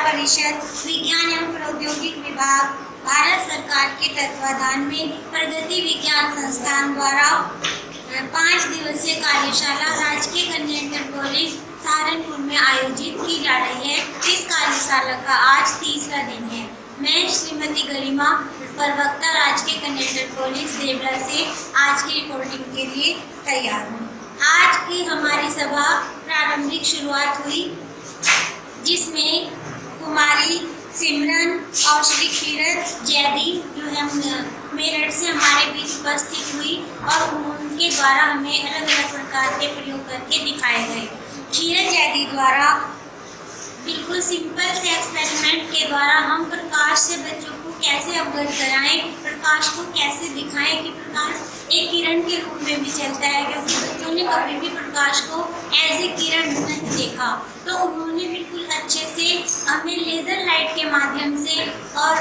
परिषद विज्ञान एवं प्रौद्योगिक विभाग भारत सरकार के तत्वाधान में प्रगति विज्ञान संस्थान द्वारा 5 दिवसीय कार्यशाला राजकीय कन्या इंटर कॉलेज सहारनपुर में आयोजित की जा रही है। इस कार्यशाला का आज तीसरा दिन है। मैं श्रीमती गरिमा, प्रवक्ता राजकीय कन्या इंटर कॉलेज देवरा से आज की रिपोर्टिंग के लिए तैयार हूँ। आज की हमारी सभा प्रारंभिक शुरुआत हुई जिसमें कुमारी सिमरन और श्री कीरत जैदी जो है मेरठ से हमारे बीच उपस्थित हुई और उनके द्वारा हमें अलग अलग प्रकार के प्रयोग करके दिखाए गए। कीरत जैदी द्वारा बिल्कुल सिंपल से एक्सपेरिमेंट के द्वारा हम प्रकाश से बच्चों को कैसे अवगत कराएं, प्रकाश को कैसे दिखाएं कि प्रकाश एक किरण के रूप में भी चलता है, क्योंकि बच्चों ने कभी भी प्रकाश को एज ए किरण नहीं देखा। तो उन्होंने बिल्कुल अच्छे से हमें लेज़र लाइट के माध्यम से और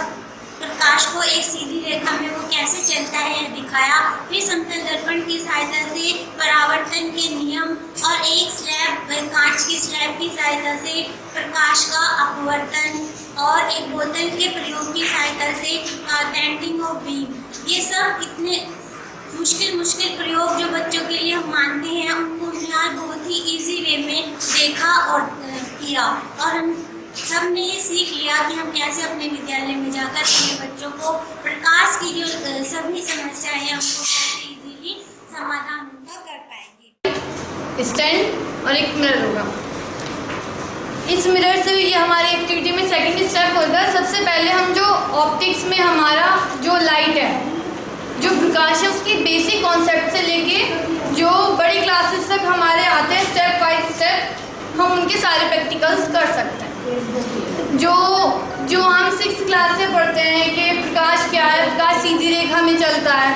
प्रकाश को एक सीधी रेखा में वो कैसे चलता है यह दिखाया। फिर समतल दर्पण की सहायता से परावर्तन के नियम और एक स्लैब कांच की स्लैब की सहायता से प्रकाश का अपवर्तन और एक बोतल के प्रयोग की सहायता से बेंडिंग ऑफ बीम, ये सब इतने मुश्किल प्रयोग जो बच्चों के लिए हम मानते हैं उनको यहाँ बहुत ही इजी वे में देखा और किया और हम सब ने ये सीख लिया कि हम कैसे अपने विद्यालय में जाकर अपने बच्चों को प्रकाश की जो सभी समस्याएं हैं उनको कैसे इजीली समाधान उनका कर पाएंगे। स्टैंड और एक मिरर होगा। इस मिरर से ये हमारी एक्टिविटी में सेकंड स्टेप होगा। सबसे पहले हम जो ऑप्टिक्स में हमारा जो लाइट है, जो प्रकाश है, उसकी बेसिक कॉन्सेप्ट से लेके जो बड़ी क्लासेस तक हमारे आते हैं स्टेप बाय स्टेप हम उनके सारे प्रैक्टिकल्स कर सकते हैं। जो हम 6th क्लास से पढ़ते हैं कि प्रकाश क्या है, प्रकाश सीधी रेखा में चलता है,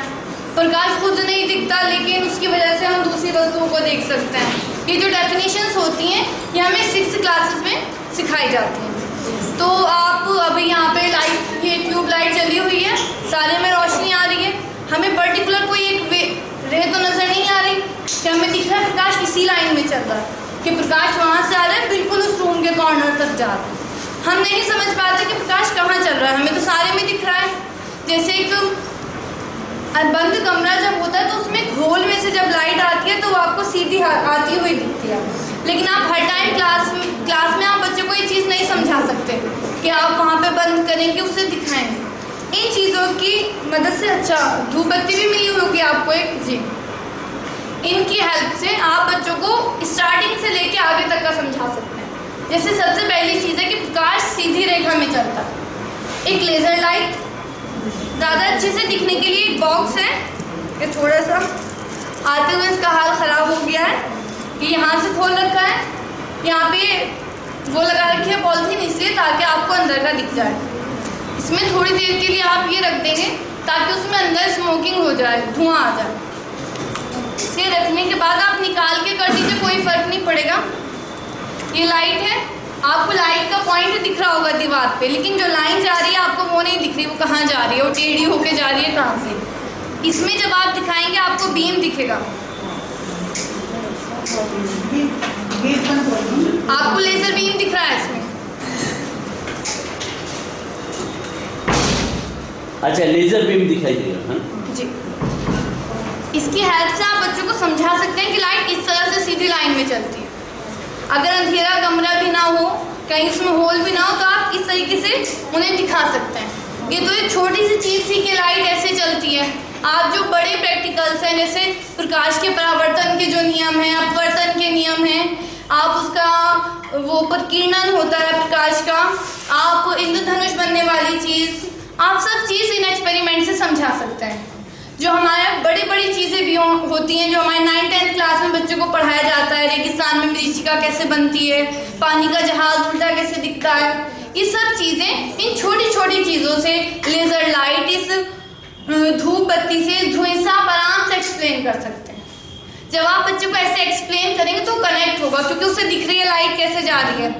प्रकाश खुद नहीं दिखता लेकिन उसकी वजह से हम दूसरी वस्तुओं को देख सकते हैं। ये जो डेफिनेशंस होती हैं ये हमें 6th क्लासेस में सिखाई जाती हैं। तो आप अभी यहाँ पे लाइट, ये ट्यूब लाइट चली हुई है, सारे में रोशनी आ रही है, हमें पर्टिकुलर कोई एक रे तो नज़र नहीं आ रही कि हमें दिख रहा है प्रकाश इसी लाइन में चल रहा है, कि प्रकाश वहाँ से आ रहा है बिल्कुल उस रूम के कॉर्नर तक जा रहा है। हम नहीं समझ पाते कि प्रकाश कहाँ चल रहा है, हमें तो सारे में दिख रहा है। जैसे एक बंद कमरा जब होता है तो उसमें घोल में से जब लाइट आती है तो वो आपको सीधी आती हुई दिखती है, लेकिन आप हर टाइम क्लास में आप बच्चों को ये चीज़ नहीं समझा सकते कि आप वहाँ पे बंद करेंगे उसे दिखाएंगे। इन चीज़ों की मदद से, अच्छा धूप बत्ती भी मिली होगी आपको एक जी, इनकी हेल्प से आप बच्चों को स्टार्टिंग से लेके आगे तक का समझा सकते हैं। जैसे सबसे पहली चीज़ है कि प्रकाश सीधी रेखा में चलता है। एक लेज़र लाइट ज़्यादा अच्छे से दिखने के लिए एक बॉक्स है, ये थोड़ा सा आते हुए इसका हाल ख़राब हो गया है कि यहाँ से खोल रखा है, यहाँ पे वो लगा रखी है पॉलीथीन इसलिए ताकि आपको अंदर का दिख जाए। इसमें थोड़ी देर के लिए आप ये रख देंगे ताकि उसमें अंदर स्मोकिंग हो जाए, धुआं आ जाए। इसे रखने के बाद आप निकाल के कर दीजिए, कोई फ़र्क नहीं पड़ेगा। ये लाइट है, आपको लाइट का पॉइंट दिख रहा होगा दीवार पे, लेकिन जो लाइन जा रही है आपको वो नहीं दिख रही, वो कहाँ जा रही है, वो टेढ़ी होके जा रही है कहाँ से। इसमें जब आप दिखाएंगे आपको बीम दिखेगा, आपको लेज़र बीम दिख रहा है इसमें। अच्छा, लेज़र बीम दिखाई देगा जी। इसकी हेल्प से आप बच्चों को समझा सकते हैं कि लाइट इस तरह से सीधी लाइन में चलती है। अगर अंधेरा कमरा भी ना हो, कहीं उसमें होल भी ना हो, तो आप इस तरीके से उन्हें दिखा सकते हैं। ये तो एक छोटी सी चीज़ थी कि लाइट ऐसे चलती है। आप जो बड़े प्रैक्टिकल्स हैं, जैसे प्रकाश के परावर्तन के जो नियम हैं, अपवर्तन के नियम हैं, आप उसका वो प्रकीर्णन होता है प्रकाश का, आप इंद्रधनुष बनने वाली चीज़, आप सब चीज़ इन एक्सपेरिमेंट से समझा सकते हैं। जो हमारे बड़ी चीज़ें भी होती हैं, जो हमारे 9th-10th क्लास में बच्चों को पढ़ाया जाता है, रेगिस्तान में मरीचिका कैसे बनती है, पानी का जहाज उल्टा कैसे दिखता है, ये सब चीज़ें इन छोटी चीज़ों से, लेज़र लाइट, इस धूप बत्ती से, धुएं से आप आराम से एक्सप्लेन कर सकते हैं। जब आप बच्चों को ऐसे एक्सप्लेन करेंगे तो कनेक्ट होगा, क्योंकि उससे दिख रही है लाइट कैसे जा रही है।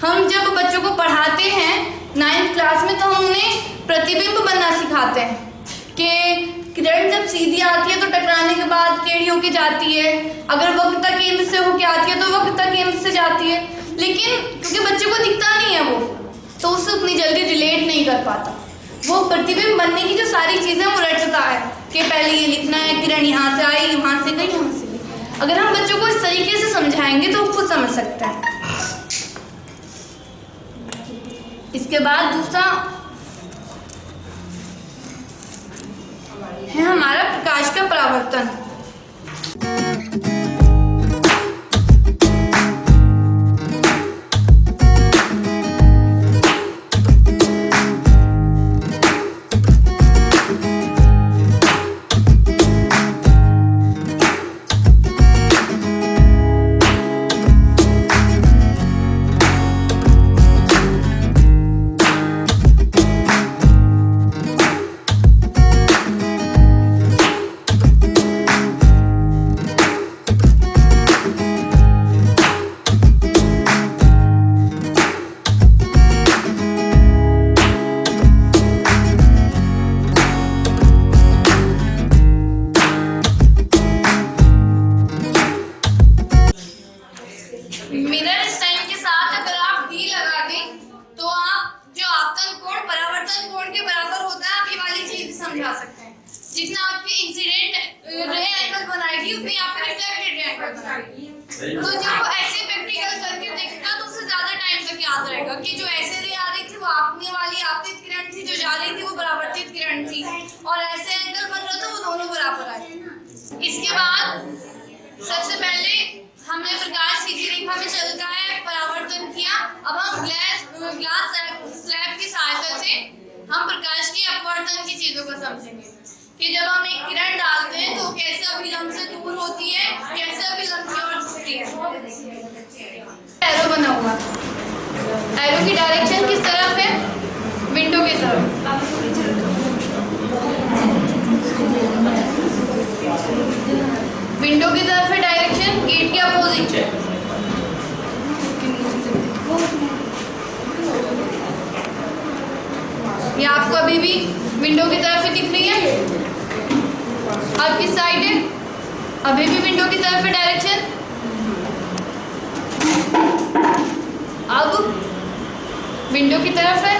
हम जब बच्चों को पढ़ाते हैं 9th क्लास में तो हम उन्हें प्रतिबिंब बनना सिखाते हैं कि किरण जब सीधी आती है तो टकराने के बाद टेढ़ी होके जाती है, अगर वक्रता केंद्र से होके आती है तो वक्रता केंद्र से जाती है। लेकिन क्योंकि बच्चे को दिखता नहीं है वो, तो उससे उतनी जल्दी रिलेट नहीं कर पाता। वो प्रतिबिंब बनने की जो सारी चीज़ें वो रटता है कि पहले ये लिखना है, किरण यहाँ से आई, वहाँ से गई, यहाँ से गई। अगर हम बच्चों को इस तरीके से समझाएंगे तो वो खुद समझ सकते हैं। इसके बाद दूसरा है हमारा प्रकाश का परावर्तन। मिरर स्टाइल के साथ अगर आप डी लगा दें तो आप जो आपतन कोण परावर्तन कोण के बराबर होता है, आप ये वाली चीज समझा सकते हैं। जितना आपके इंसिडेंट रे एंगल बनाएगी उतनी आपके रिफ्लेक्टेड रे एंगल बनाएगी। तो जब वो ऐसे प्रैक्टिकल करके देखेगा तो उसे ज्यादा टाइम तक याद रहेगा कि जो ऐसे रे आ रही थी वो आपने वाली आपतित किरण थी, जो जा रही थी वो परावर्तित किरण थी, और ऐसे एंगल बन रहा था वो दोनों बराबर आए। इसके बाद सबसे पहले हमने प्रकाश सीधी रेखा में चलता है परावर्तन किया। अब हम ग्लास स्लैब की सहायता से हम प्रकाश की अपवर्तन की चीजों को समझेंगे कि जब हम एक किरण डालते हैं तो कैसे अभिलंब से दूर होती है, कैसे अभिलंब की ओर झुकती है। एरो बना हुआ, एरो की डायरेक्शन किस तरफ है? विंडो की तरफ। विंडो की तरफ है डायरेक्शन, गेट के अपोजिट है। ये आपको अभी भी विंडो की तरफ ही दिख रही है। अब किस साइड है? अभी भी विंडो की तरफ है डायरेक्शन। अब विंडो की तरफ है।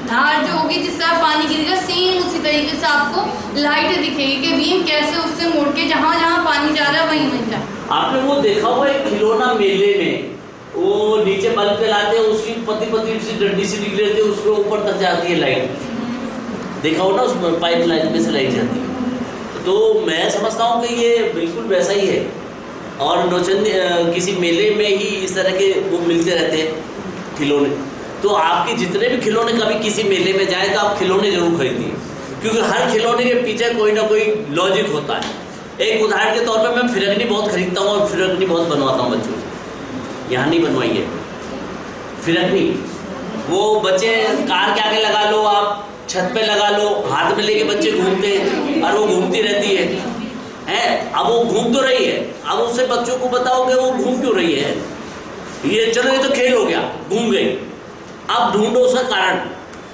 धार जो होगी जिस तरह पानी गिरेगा सेम उसी तरीके से आपको लाइट दिखेगी कि बीम कैसे उससे मोड़ के जहाँ जहाँ पानी जा रहा है वहीं मिल जाए। आपने वो देखा हुआ एक खिलौना मेले में वो नीचे बल्ब जलाते हैं, उसकी पतली सी डंडी सी निकली रहती है, उसके ऊपर तक जाती है लाइट। देखा हो ना, उस पाइप लाइन में से लाइट जाती है। तो मैं समझता हूँ कि ये बिल्कुल वैसा ही है। और नौचंदी किसी मेले में ही इस तरह के वो मिलते रहते हैं खिलौने। तो आपके जितने भी खिलौने कभी किसी मेले में जाए तो आप खिलौने जरूर खरीदिए, क्योंकि हर खिलौने के पीछे कोई ना कोई लॉजिक होता है। एक उदाहरण के तौर पे मैं फिरकनी बहुत खरीदता हूँ और फिरकनी बहुत बनवाता हूँ बच्चों से। यहाँ नहीं बनवाई है फिरकनी, वो बच्चे कार के आगे लगा लो, आप छत पे लगा लो, हाथ में लेके बच्चे घूमते हैं और वो घूमती रहती है। अब वो घूम तो रही है, अब उससे बच्चों को बताओगे वो घूम क्यों रही है? ये चलो ये तो खेल हो गया, घूम गई। अब ढूंढो उसका कारण।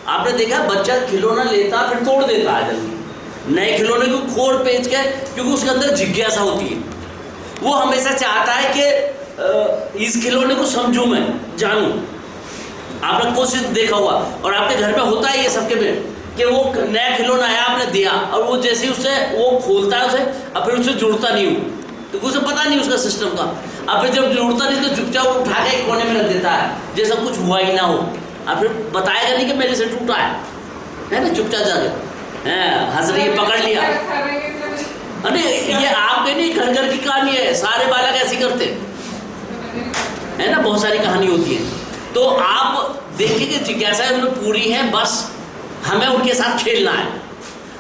आपने देखा बच्चा खिलौना लेता फिर तोड़ देता है जल्दी, नए खिलौने को खोल पेच के, क्योंकि उसके अंदर जिज्ञासा होती है। वो हमेशा चाहता है कि इस खिलौने को समझूं, मैं जानूं। आपने कोशिश देखा हुआ और आपके घर में होता है ये सबके में कि वो नया खिलौना आया, आपने दिया और वो जैसे उससे वो खोलता है उसे, अब फिर उससे जुड़ता नहीं हूँ, तो उसे पता नहीं उसका सिस्टम का। अब फिर जब जुड़ता नहीं तो चुपचाप उठा के एक कोने में रख देता है जैसा कुछ हुआ ही ना हो। अब फिर बताएगा नहीं कि मेरे से टूटा है ना, चुपचाप जाके हंस रही है, पकड़ लिया। अरे ये आपके नहीं, घर घर की कहानी है, सारे बालक ऐसे करते है ना, बहुत सारी कहानी होती है। तो आप देखिए कि जिज्ञासा उनमें पूरी है, बस हमें उनके साथ खेलना है।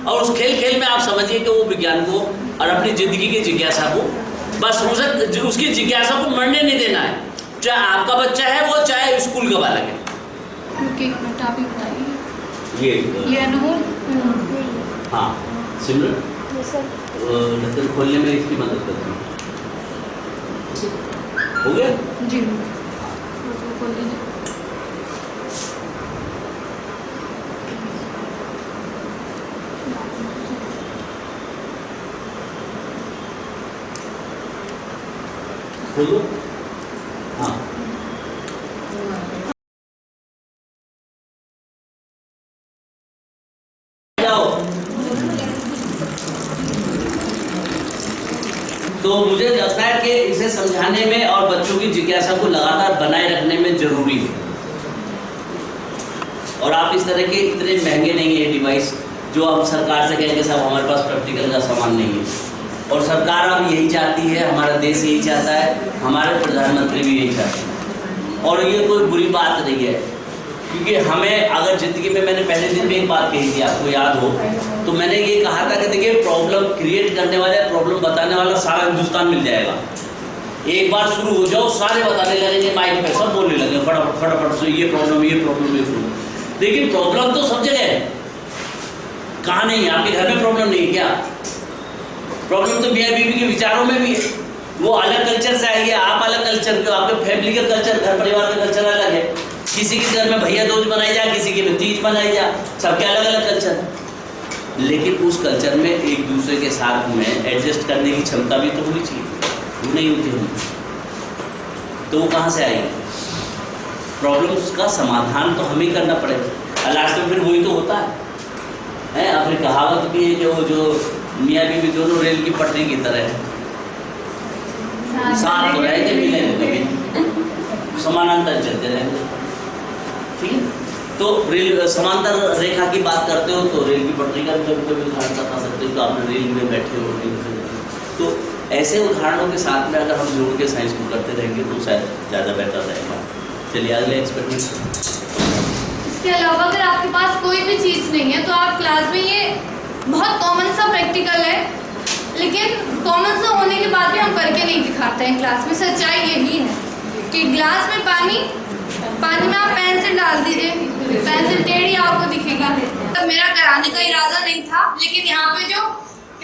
और उस खेल में आप समझिए कि वो विज्ञान को और अपनी ज़िंदगी की जिज्ञासा को, बस उसे उसकी जिज्ञासा को मरने नहीं देना है। चाहे आपका बच्चा है वो, चाहे स्कूल का बालक है। आप ही बताइए ये अनमोल। हाँ सिमरन, ढक्कन खोलने में इसकी मदद करती हूँ। हो गया जी, खोल दीजिए। खोलो। हाँ जाओ। तो मुझे लगता है कि इसे समझाने में और बच्चों की जिज्ञासा को लगातार बनाए रखने में जरूरी है। और आप इस तरह के इतने महंगे नहीं है डिवाइस जो अब सरकार से कहेंगे साहब हमारे पास प्रैक्टिकल का सामान नहीं है। और सरकार अब यही चाहती है, हमारा देश यही चाहता है, हमारे प्रधानमंत्री भी यही चाहते हैं। और ये कोई बुरी बात नहीं है, क्योंकि हमें अगर ज़िंदगी में, मैंने पहले दिन में एक बात कही थी आपको याद हो, तो मैंने ये कहा था कि देखिए प्रॉब्लम क्रिएट करने वाला, प्रॉब्लम बताने वाला सारा हिंदुस्तान मिल जाएगा। एक बार शुरू हो जाओ सारे बताने लगेंगे, माइक पे सब बोलने लगे फटाफट फटाफट से ये प्रॉब्लम ये प्रॉब्लम ये प्रॉब्लम। लेकिन प्रॉब्लम तो सब जगह है, कहाँ नहीं है? आपके घर में प्रॉब्लम नहीं है क्या? प्रॉब्लम तो मियाँ बीवी के विचारों में भी है। वो अलग कल्चर से आएंगे, आप अलग कल्चर के, आपके फैमिली का कल्चर, घर परिवार का कल्चर अलग है। किसी के घर में भैया दूज मनाई जा, किसी के में तीज मनाई जा, सबके अलग अलग कल्चर है। लेकिन उस कल्चर में एक दूसरे के साथ में एडजस्ट करने की क्षमता भी तो होनी चाहिए, वो नहीं होती हम, तो वो कहाँ से आएगी? प्रॉब्लम्स का समाधान तो हमें करना पड़ेगा। लास्ट में फिर वही तो होता है। आपने कहावत भी है कि वो जो मियाँ बीवी दोनों रेल की पटरी की तरह है, साथ तो रहेंगे मिलेंगे कभी, समानांतर चलते रहेंगे। ठीक है, तो रेल समांतर रेखा की बात करते हो तो रेल की पटरी का भी कभी कभी उदाहरण बता सकते हो, तो आपने रेल में बैठे हो। तो ऐसे उदाहरणों के साथ में अगर हम जोड़ के साइंस को करते रहेंगे तो शायद ज़्यादा बेहतर रहेगा। चलिए अगले एक्सपेरिमेंट। इसके अलावा अगर आपके पास कोई भी चीज़ नहीं है तो आप क्लास में, ये बहुत कॉमन सा प्रैक्टिकल है, लेकिन कॉमन सा होने के बाद भी हम करके नहीं दिखाते हैं क्लास में। सच्चाई यही है कि ग्लास में पानी में आप पेंसिल डाल दीजिए, पेंसिल टेढ़ी आपको दिखेगी। तो मेरा कराने का इरादा नहीं था, लेकिन यहाँ पे जो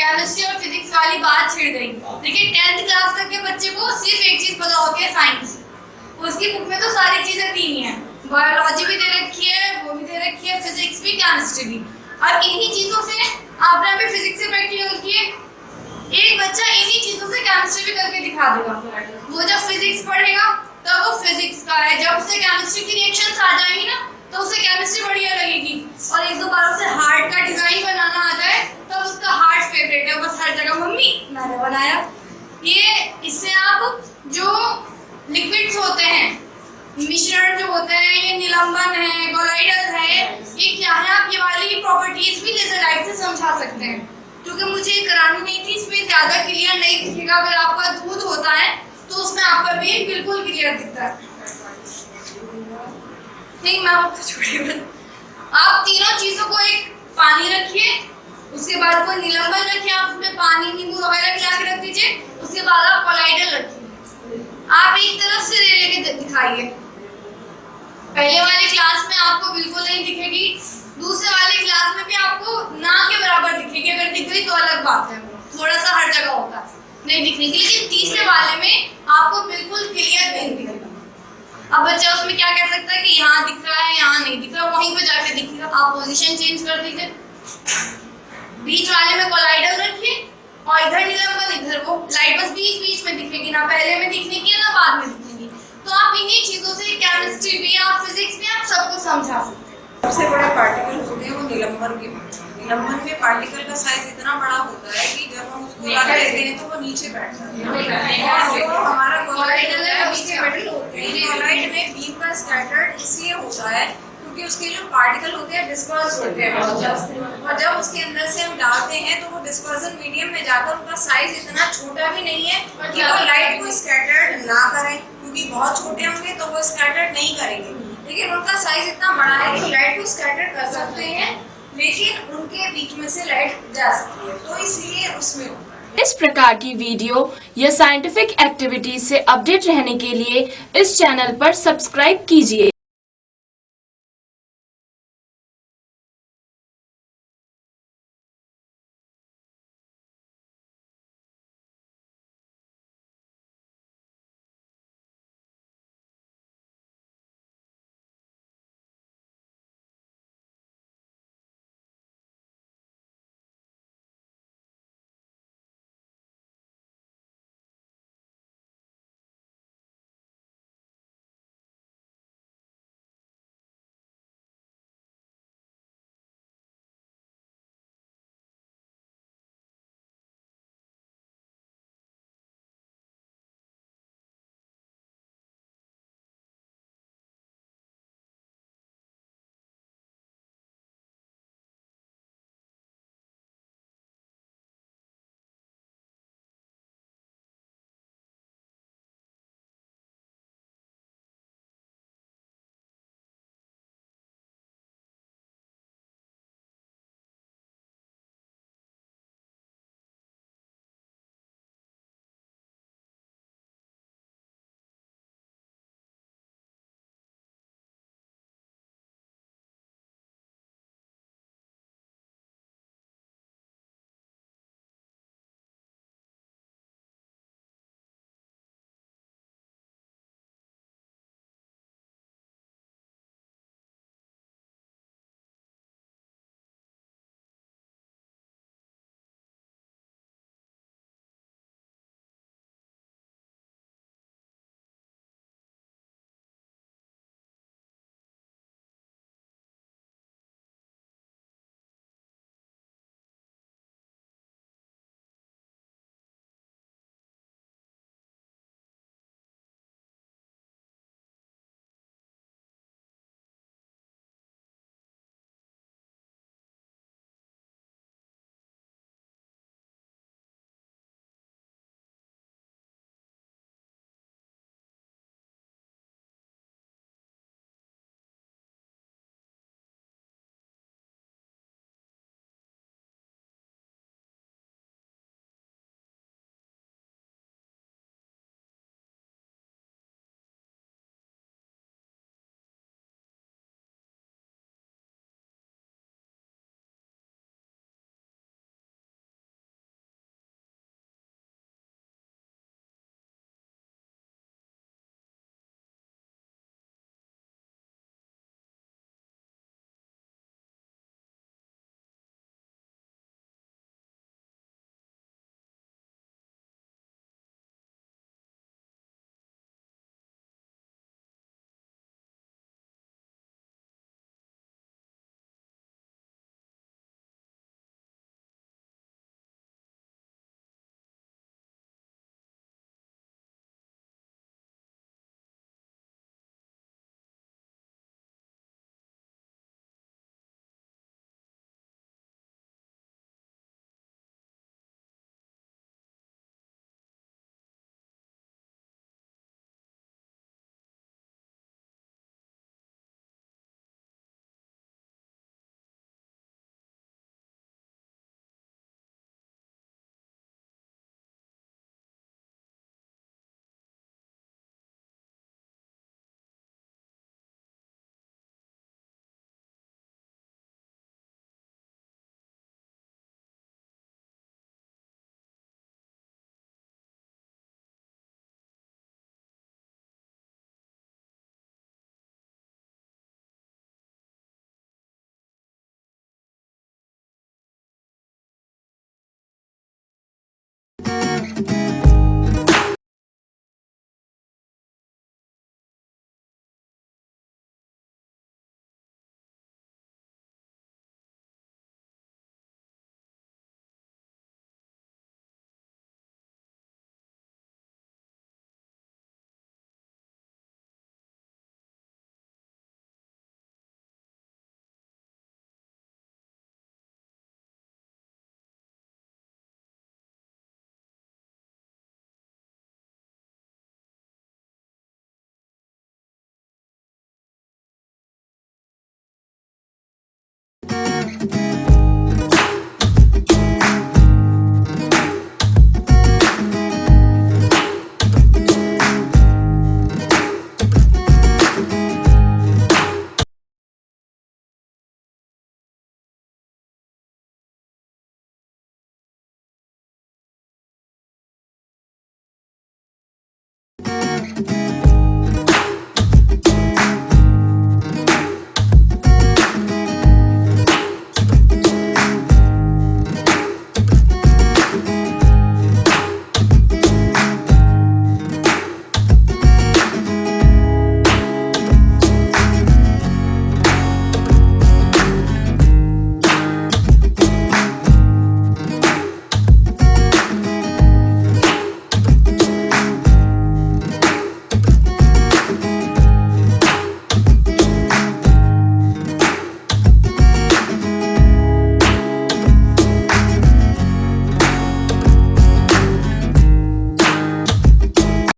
केमिस्ट्री और फिजिक्स वाली बात छिड़ गई। देखिए 10th क्लास तक के बच्चे को सिर्फ एक चीज़ पता होती है, साइंस। उसकी बुक में तो सारी चीज़ें तीन ही हैं, बायोलॉजी भी दे रखी है, वो भी दे रखी है, फिजिक्स भी, केमिस्ट्री भी। और इन्हीं चीज़ों से आपने अभी फिजिक्स से प्रैक्टिकल किए, एक बच्चा इन्हीं चीज़ों से केमिस्ट्री भी करके दिखा देगा। वो जब फिजिक्स पढ़ेगा तब वो फिजिक्स का है, जब उसे केमिस्ट्री की रिएक्शंस आ जाएंगी ना तो उसे केमिस्ट्री बढ़िया लगेगी। और एक दो बार उसे हार्ट का डिजाइन बनाना आ जाए तब उसका हार्ट फेवरेट है, बस हर जगह मम्मी मैंने बनाया। ये इससे आप जो लिक्विड्स होते हैं, मिश्रण जो होते हैं, ये निलंबन है, कोलाइडल है, ये क्या है, आप ये वाली प्रॉपर्टीज भी लेजर लाइट से समझा सकते हैं। क्योंकि मुझे करानी नहीं थी, इसमें ज़्यादा क्लियर नहीं दिखेगा। अगर आपका दूध होता है तो उसमें आपका वेट बिल्कुल क्लियर दिखता है। नहीं, मैं आपको छोड़िए, आप तीनों चीज़ों को, एक पानी रखिए, उसके बाद कोई निलंबन रखिए, आप उसमें पानी नींबू वगैरह मिला के रख दीजिए, उसके बाद आप कोलाइडल रखिए। आप एक तरफ से रे लेके दिखाइए। पहले वाले क्लास में आपको बिल्कुल नहीं दिखेगी, दूसरे वाले क्लास में भी आपको ना के बराबर दिखेगी। अगर दिख गई तो अलग बात है, थोड़ा सा हर जगह होता है नहीं दिखने की, लेकिन तीसरे वाले में आपको बिल्कुल क्लियर नहीं दिखेगा। अब बच्चा उसमें क्या कह सकता है कि यहाँ दिख रहा है, यहाँ नहीं दिख रहा, वहीं पे जाके दिखेगा। आप पोजीशन चेंज कर दीजिए, बीच वाले में कोलाइडल रखिए और इधर निलंबन, इधर वो लाइट बस बीच बीच में दिखेगी, ना पहले में दिखने की ना बाद में दिखेगी। तो आप इन्हीं चीज़ों से केमिस्ट्री भी, आप फिजिक्स भी, आप सबको समझा सकते हैं। सबसे बड़ा पार्टिकल होते हैं वो निलंबन के। निलंबन में पार्टिकल का साइज इतना बड़ा होता है कि जब हम उसको रख लेते हैं तो वो नीचे बैठ जाता है। और हमारा कोलाइडल है, उसके मेटल होते हैं। कोलाइड में बीम का स्कैटर्ड इसलिए होता है क्योंकि उसके जो पार्टिकल होते हैं डिस्पर्स होते हैं बहुत ज्यादा, और जब उसके अंदर से हम डालते हैं तो वो डिस्पर्जन मीडियम में जाकर उनका साइज इतना छोटा भी नहीं है कि वो लाइट को स्कैटर्ड ना करें, क्योंकि बहुत छोटे होंगे तो वो स्कैटर्ड नहीं करेंगे। लेकिन उनका साइज इतना बड़ा है कि लाइट को स्कैटर कर सकते हैं, लेकिन उनके बीच में से लाइट जा सकती है, तो इसलिए उसमें इस प्रकार की वीडियो या साइंटिफिक एक्टिविटीज से अपडेट रहने के लिए इस चैनल पर सब्सक्राइब कीजिए।